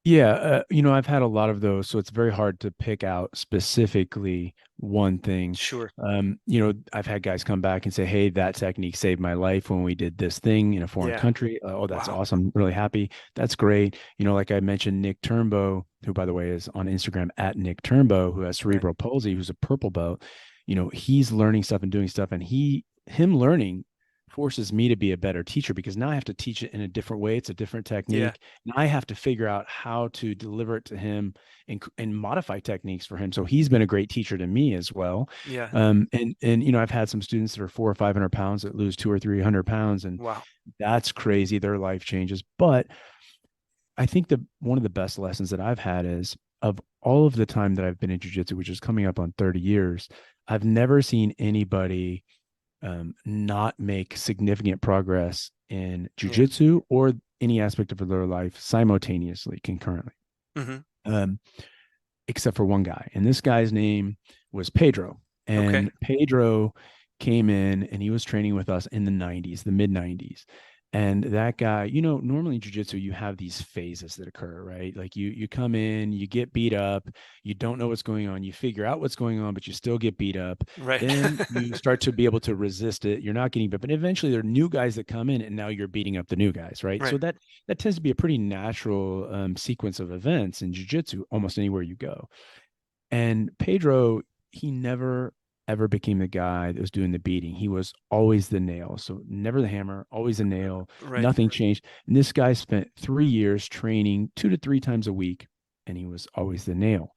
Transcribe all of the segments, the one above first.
Yeah, I've had a lot of those, so it's very hard to pick out specifically one thing. Sure. I've had guys come back and say, "Hey, that technique saved my life when we did this thing in a foreign Yeah. country." Oh, that's Wow. awesome. Really happy. That's great. Like I mentioned, Nick Turnbow, who by the way is on Instagram at Nick Turnbow, who has Right. cerebral palsy, who's a purple belt. He's learning stuff and doing stuff, and him learning forces me to be a better teacher because now I have to teach it in a different way. It's a different Yeah. technique. And I have to figure out how to deliver it to him and modify techniques for him. So he's been a great teacher to me as well. Yeah. And I've had some students that are 400 or 500 pounds that lose 200 or 300 pounds, and Wow. that's crazy. Their life changes. But I think the one of the best lessons that I've had is of all of the time that I've been in jujitsu, which is coming up on 30 years, I've never seen anybody not make significant progress in Yeah. jujitsu or any aspect of their life simultaneously, concurrently, Hmm. um, except for one guy. And this guy's name was Pedro. Okay. And Pedro came in and he was training with us in the 90s, the mid 90s. And that guy, normally in jiu-jitsu, you have these phases that occur, right? Like you come in, you get beat up, you don't know what's going on, you figure out what's going on, but you still get beat up. Right. Then you start to be able to resist it. You're not getting beat, but eventually there are new guys that come in, and now you're beating up the new guys, right? Right. So that tends to be a pretty natural sequence of events in jiu-jitsu, almost anywhere you go. And Pedro, he never ever became the guy that was doing the beating. He was always the nail. So never the hammer, always the nail. Right. Nothing changed. And this guy spent 3 years training 2 to 3 times a week, and he was always the nail.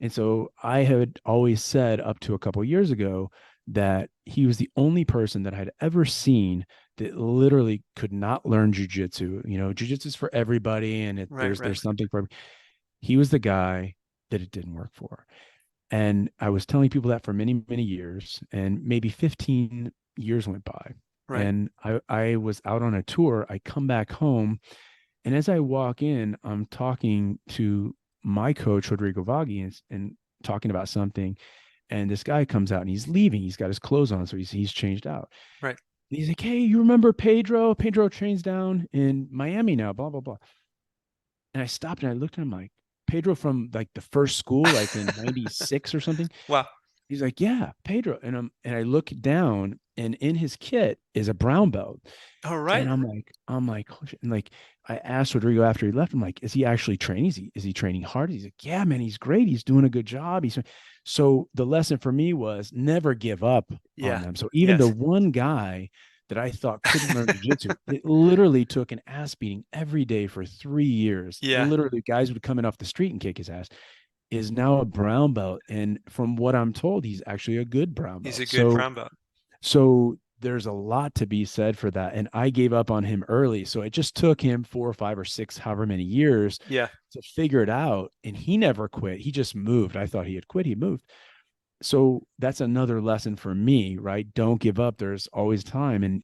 And so I had always said up to a couple of years ago that he was the only person that I'd ever seen that literally could not learn jujitsu. Jujitsu is for everybody, and Right. there's Right. something for. He was the guy that it didn't work for. And I was telling people that for many, many years, and maybe 15 years went by. Right. And I was out on a tour. I come back home, and as I walk in, I'm talking to my coach, Rodrigo Vaghi, and talking about something. And this guy comes out and he's leaving. He's got his clothes on, so he's changed out. Right. And he's like, "Hey, you remember Pedro? Pedro trains down in Miami now, blah, blah, blah." And I stopped and I looked at him like, "Pedro from like the first school, like in 96 or something?" Wow. He's like, "Yeah, Pedro." And I look down, and in his kit is a brown belt. All And right. I'm like, "Oh, shit." And like I asked Rodrigo after he left, I'm like, "Is he actually training? Is he training hard?" He's like, "Yeah, man, he's great. He's doing a good job." So the lesson for me was never give up on Yeah. them. So even the Yes. one guy that I thought couldn't learn jujitsu, it literally took an ass beating every day for 3 years. Yeah. Literally, guys would come in off the street and kick his ass, is now a brown belt. And from what I'm told, he's actually a good brown He's belt. a good So brown belt. so there's a lot to be said for that. And I gave up on him early. So it just took him 4 or 5 or 6, however many years Yeah. to figure it out. And he never quit. He just moved. I thought he had quit. He moved. So that's another lesson for me, right? Don't give up. There's always time. And